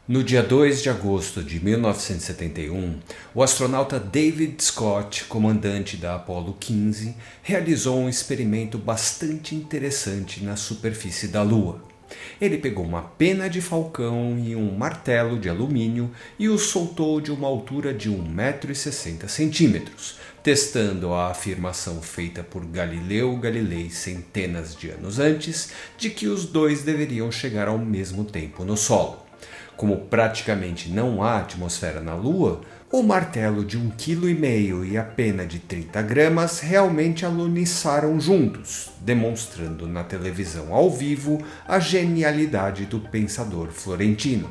No dia 2 de agosto de 1971, o astronauta David Scott, comandante da Apollo 15, realizou um experimento bastante interessante na superfície da Lua. Ele pegou uma pena de falcão e um martelo de alumínio e os soltou de uma altura de 1,60 m, testando a afirmação feita por Galileu Galilei centenas de anos antes de que os dois deveriam chegar ao mesmo tempo no solo. Como praticamente não há atmosfera na Lua, o martelo de 1,5 kg e a pena de 30 gramas realmente aluniçaram juntos, demonstrando na televisão ao vivo a genialidade do pensador florentino.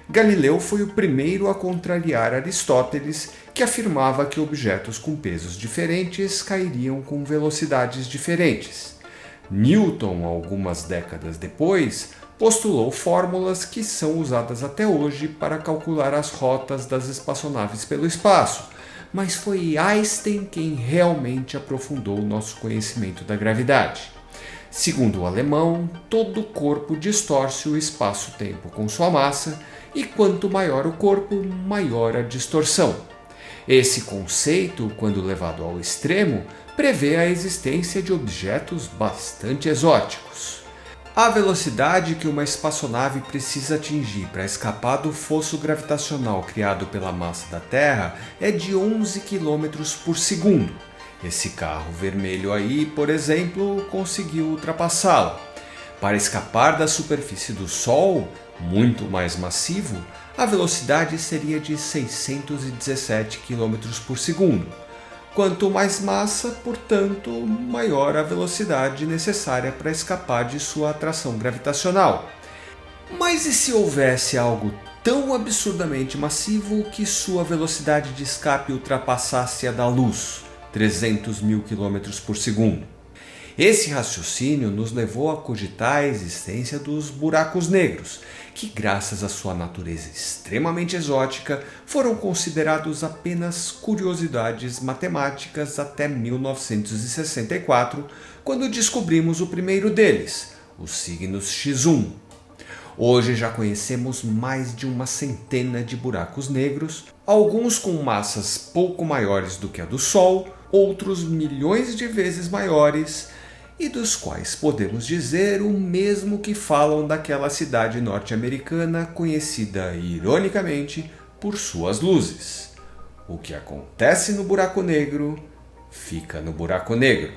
Galileu foi o primeiro a contrariar Aristóteles, que afirmava que objetos com pesos diferentes cairiam com velocidades diferentes. Newton, algumas décadas depois, postulou fórmulas que são usadas até hoje para calcular as rotas das espaçonaves pelo espaço, mas foi Einstein quem realmente aprofundou o nosso conhecimento da gravidade. Segundo o alemão, todo corpo distorce o espaço-tempo com sua massa, e quanto maior o corpo, maior a distorção. Esse conceito, quando levado ao extremo, prevê a existência de objetos bastante exóticos. A velocidade que uma espaçonave precisa atingir para escapar do fosso gravitacional criado pela massa da Terra é de 11 km por segundo. Esse carro vermelho aí, por exemplo, conseguiu ultrapassá-la. Para escapar da superfície do Sol, muito mais massivo, a velocidade seria de 617 km por segundo. Quanto mais massa, portanto, maior a velocidade necessária para escapar de sua atração gravitacional. Mas e se houvesse algo tão absurdamente massivo que sua velocidade de escape ultrapassasse a da luz, 300 mil km por segundo? Esse raciocínio nos levou a cogitar a existência dos buracos negros, que graças à sua natureza extremamente exótica, foram considerados apenas curiosidades matemáticas até 1964, quando descobrimos o primeiro deles, os signos X1. Hoje já conhecemos mais de uma centena de buracos negros, alguns com massas pouco maiores do que a do Sol, outros milhões de vezes maiores, e dos quais podemos dizer o mesmo que falam daquela cidade norte-americana conhecida, ironicamente, por suas luzes. O que acontece no buraco negro, fica no buraco negro.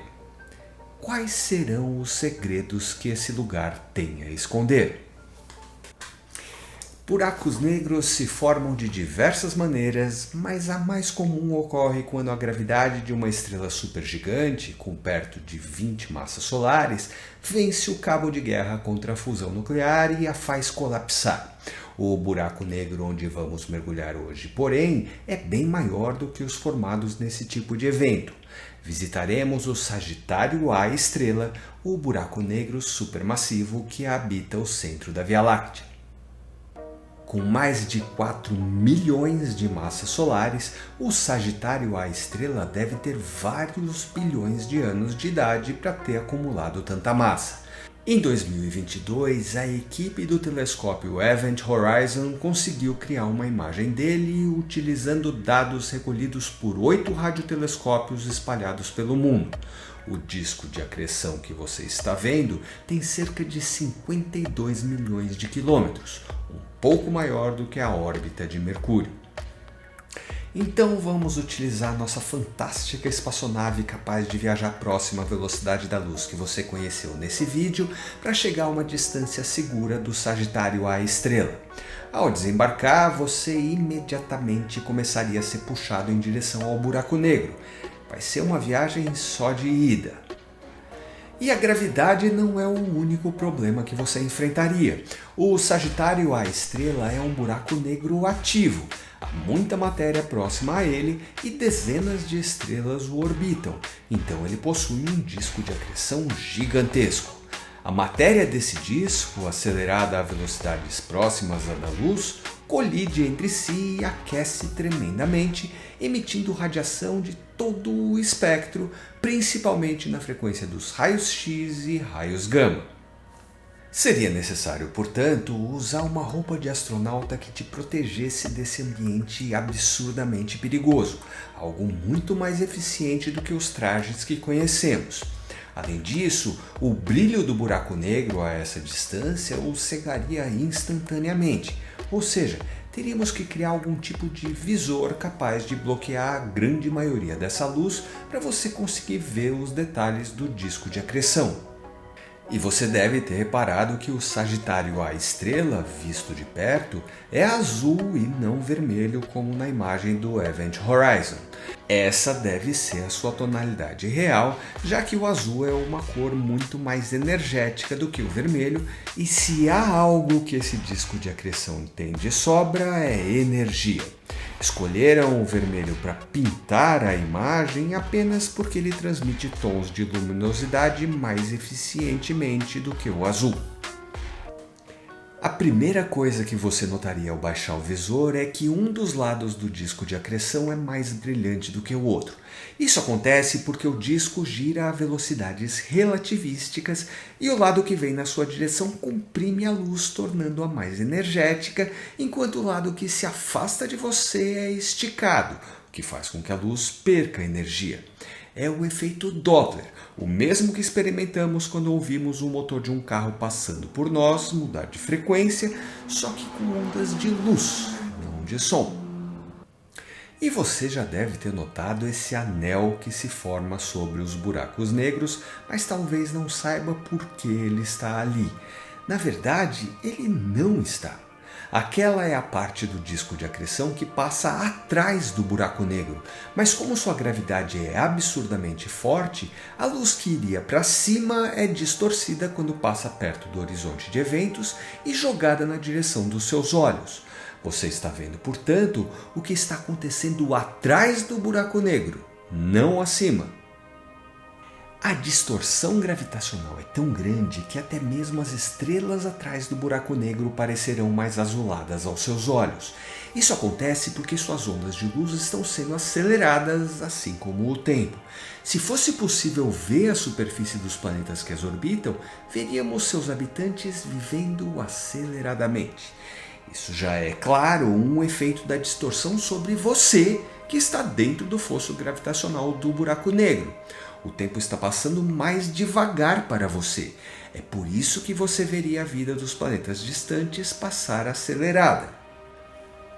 Quais serão os segredos que esse lugar tem a esconder? Buracos negros se formam de diversas maneiras, mas a mais comum ocorre quando a gravidade de uma estrela supergigante, com perto de 20 massas solares, vence o cabo de guerra contra a fusão nuclear e a faz colapsar. O buraco negro onde vamos mergulhar hoje, porém, é bem maior do que os formados nesse tipo de evento. Visitaremos o Sagitário A estrela, o buraco negro supermassivo que habita o centro da Via Láctea. Com mais de 4 milhões de massas solares, o Sagitário A estrela deve ter vários bilhões de anos de idade para ter acumulado tanta massa. Em 2022, a equipe do telescópio Event Horizon conseguiu criar uma imagem dele utilizando dados recolhidos por 8 radiotelescópios espalhados pelo mundo. O disco de acreção que você está vendo tem cerca de 52 milhões de quilômetros, um pouco maior do que a órbita de Mercúrio. Então vamos utilizar nossa fantástica espaçonave capaz de viajar próxima à velocidade da luz que você conheceu nesse vídeo para chegar a uma distância segura do Sagitário A estrela. Ao desembarcar, você imediatamente começaria a ser puxado em direção ao buraco negro. Vai ser uma viagem só de ida. E a gravidade não é o único problema que você enfrentaria. O Sagitário A estrela é um buraco negro ativo. Há muita matéria próxima a ele e dezenas de estrelas o orbitam, então ele possui um disco de acreção gigantesco. A matéria desse disco, acelerada a velocidades próximas à da luz, colide entre si e aquece tremendamente, emitindo radiação de todo o espectro, principalmente na frequência dos raios X e raios gama. Seria necessário, portanto, usar uma roupa de astronauta que te protegesse desse ambiente absurdamente perigoso, algo muito mais eficiente do que os trajes que conhecemos. Além disso, o brilho do buraco negro a essa distância o cegaria instantaneamente, ou seja, teríamos que criar algum tipo de visor capaz de bloquear a grande maioria dessa luz para você conseguir ver os detalhes do disco de acreção. E você deve ter reparado que o Sagitário A estrela, visto de perto, é azul e não vermelho como na imagem do Event Horizon. Essa deve ser a sua tonalidade real, já que o azul é uma cor muito mais energética do que o vermelho, e se há algo que esse disco de acreção tem de sobra é energia. Escolheram o vermelho para pintar a imagem apenas porque ele transmite tons de luminosidade mais eficientemente do que o azul. A primeira coisa que você notaria ao baixar o visor é que um dos lados do disco de acreção é mais brilhante do que o outro. Isso acontece porque o disco gira a velocidades relativísticas e o lado que vem na sua direção comprime a luz, tornando-a mais energética, enquanto o lado que se afasta de você é esticado, o que faz com que a luz perca energia. É o efeito Doppler, o mesmo que experimentamos quando ouvimos o motor de um carro passando por nós mudar de frequência, só que com ondas de luz, não de som. E você já deve ter notado esse anel que se forma sobre os buracos negros, mas talvez não saiba por que ele está ali. Na verdade, ele não está. Aquela é a parte do disco de acreção que passa atrás do buraco negro, mas como sua gravidade é absurdamente forte, a luz que iria para cima é distorcida quando passa perto do horizonte de eventos e jogada na direção dos seus olhos. Você está vendo, portanto, o que está acontecendo atrás do buraco negro, não acima. A distorção gravitacional é tão grande que até mesmo as estrelas atrás do buraco negro parecerão mais azuladas aos seus olhos. Isso acontece porque suas ondas de luz estão sendo aceleradas, assim como o tempo. Se fosse possível ver a superfície dos planetas que as orbitam, veríamos seus habitantes vivendo aceleradamente. Isso já é, claro, um efeito da distorção sobre você, que está dentro do fosso gravitacional do buraco negro. O tempo está passando mais devagar para você. É por isso que você veria a vida dos planetas distantes passar acelerada.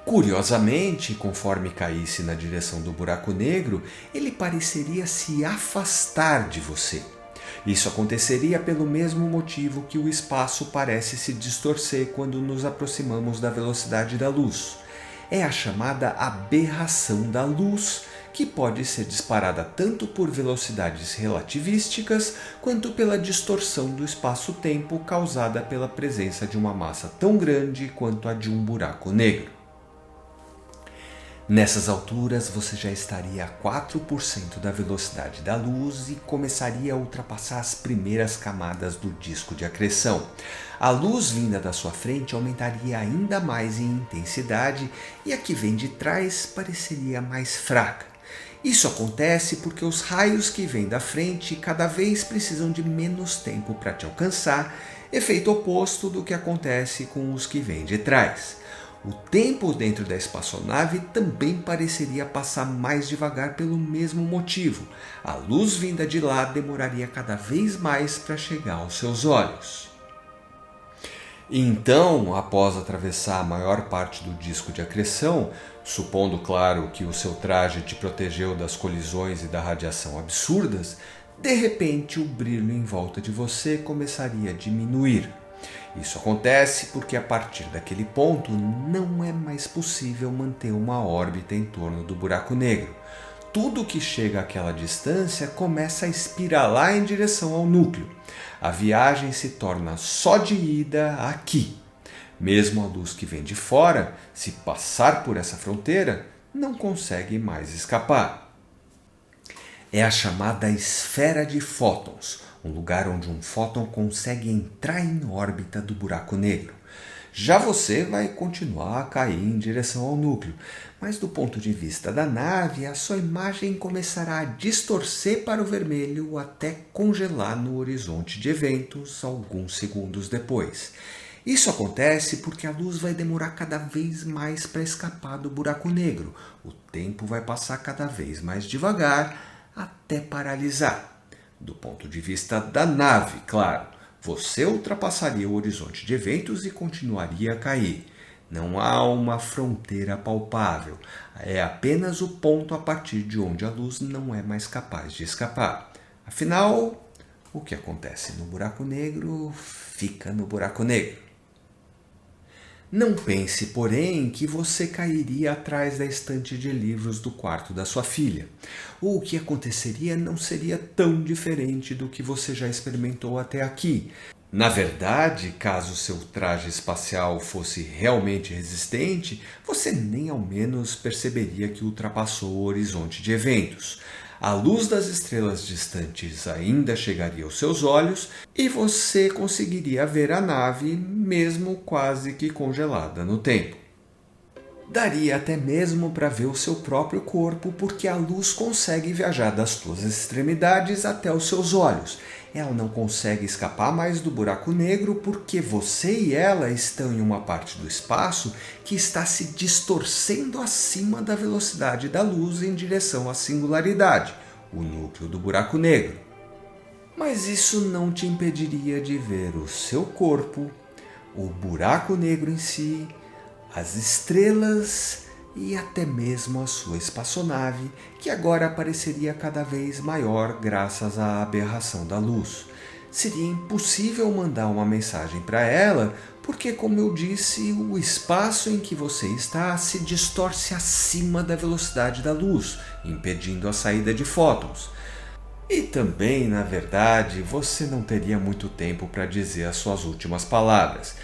Curiosamente, conforme caísse na direção do buraco negro, ele pareceria se afastar de você. Isso aconteceria pelo mesmo motivo que o espaço parece se distorcer quando nos aproximamos da velocidade da luz. É a chamada aberração da luz, que pode ser disparada tanto por velocidades relativísticas quanto pela distorção do espaço-tempo causada pela presença de uma massa tão grande quanto a de um buraco negro. Nessas alturas, você já estaria a 4% da velocidade da luz e começaria a ultrapassar as primeiras camadas do disco de acreção. A luz vinda da sua frente aumentaria ainda mais em intensidade e a que vem de trás pareceria mais fraca. Isso acontece porque os raios que vêm da frente cada vez precisam de menos tempo para te alcançar, efeito oposto do que acontece com os que vêm de trás. O tempo dentro da espaçonave também pareceria passar mais devagar pelo mesmo motivo. A luz vinda de lá demoraria cada vez mais para chegar aos seus olhos. Então, após atravessar a maior parte do disco de acreção, supondo, claro, que o seu traje te protegeu das colisões e da radiação absurdas, de repente o brilho em volta de você começaria a diminuir. Isso acontece porque a partir daquele ponto não é mais possível manter uma órbita em torno do buraco negro. Tudo que chega àquela distância começa a espiralar em direção ao núcleo. A viagem se torna só de ida aqui. Mesmo a luz que vem de fora, se passar por essa fronteira, não consegue mais escapar. É a chamada esfera de fótons, um lugar onde um fóton consegue entrar em órbita do buraco negro. Já você vai continuar a cair em direção ao núcleo, mas do ponto de vista da nave, a sua imagem começará a distorcer para o vermelho até congelar no horizonte de eventos alguns segundos depois. Isso acontece porque a luz vai demorar cada vez mais para escapar do buraco negro. O tempo vai passar cada vez mais devagar até paralisar. Do ponto de vista da nave, claro, você ultrapassaria o horizonte de eventos e continuaria a cair. Não há uma fronteira palpável, é apenas o ponto a partir de onde a luz não é mais capaz de escapar. Afinal, o que acontece no buraco negro fica no buraco negro. Não pense, porém, que você cairia atrás da estante de livros do quarto da sua filha. O que aconteceria não seria tão diferente do que você já experimentou até aqui. Na verdade, caso seu traje espacial fosse realmente resistente, você nem ao menos perceberia que ultrapassou o horizonte de eventos. A luz das estrelas distantes ainda chegaria aos seus olhos e você conseguiria ver a nave mesmo quase que congelada no tempo. Daria até mesmo para ver o seu próprio corpo, porque a luz consegue viajar das suas extremidades até os seus olhos. Ela não consegue escapar mais do buraco negro porque você e ela estão em uma parte do espaço que está se distorcendo acima da velocidade da luz em direção à singularidade, o núcleo do buraco negro. Mas isso não te impediria de ver o seu corpo, o buraco negro em si, as estrelas e até mesmo a sua espaçonave, que agora apareceria cada vez maior graças à aberração da luz. Seria impossível mandar uma mensagem para ela, porque, como eu disse, o espaço em que você está se distorce acima da velocidade da luz, impedindo a saída de fótons. E também, na verdade, você não teria muito tempo para dizer as suas últimas palavras.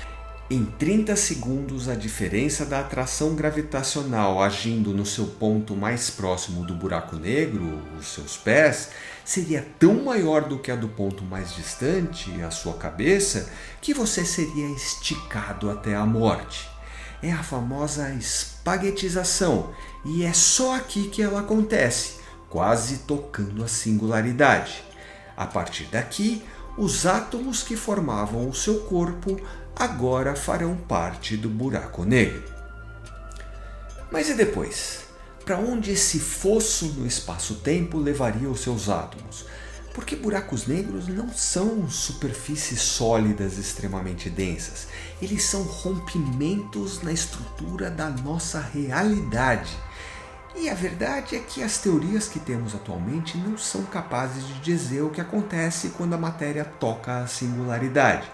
Em 30 segundos, a diferença da atração gravitacional agindo no seu ponto mais próximo do buraco negro, os seus pés, seria tão maior do que a do ponto mais distante, a sua cabeça, que você seria esticado até a morte. É a famosa espaguetização, e é só aqui que ela acontece, quase tocando a singularidade. A partir daqui, os átomos que formavam o seu corpo agora farão parte do buraco negro. Mas e depois? Para onde esse fosso no espaço-tempo levaria os seus átomos? Porque buracos negros não são superfícies sólidas extremamente densas. Eles são rompimentos na estrutura da nossa realidade. E a verdade é que as teorias que temos atualmente não são capazes de dizer o que acontece quando a matéria toca a singularidade.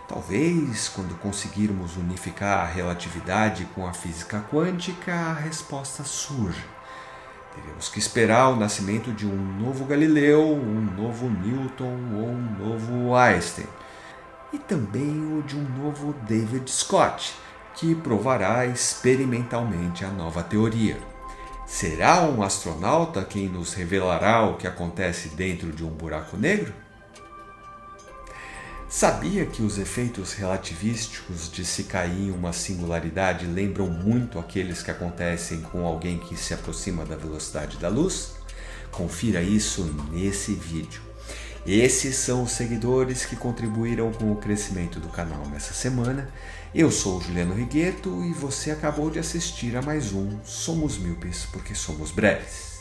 Talvez, quando conseguirmos unificar a relatividade com a física quântica, a resposta surja. Teremos que esperar o nascimento de um novo Galileu, um novo Newton ou um novo Einstein. E também o de um novo David Scott, que provará experimentalmente a nova teoria. Será um astronauta quem nos revelará o que acontece dentro de um buraco negro? Sabia que os efeitos relativísticos de se cair em uma singularidade lembram muito aqueles que acontecem com alguém que se aproxima da velocidade da luz? Confira isso nesse vídeo. Esses são os seguidores que contribuíram com o crescimento do canal nessa semana. Eu sou o Juliano Righetto e você acabou de assistir a mais um Somos Míopes porque somos breves.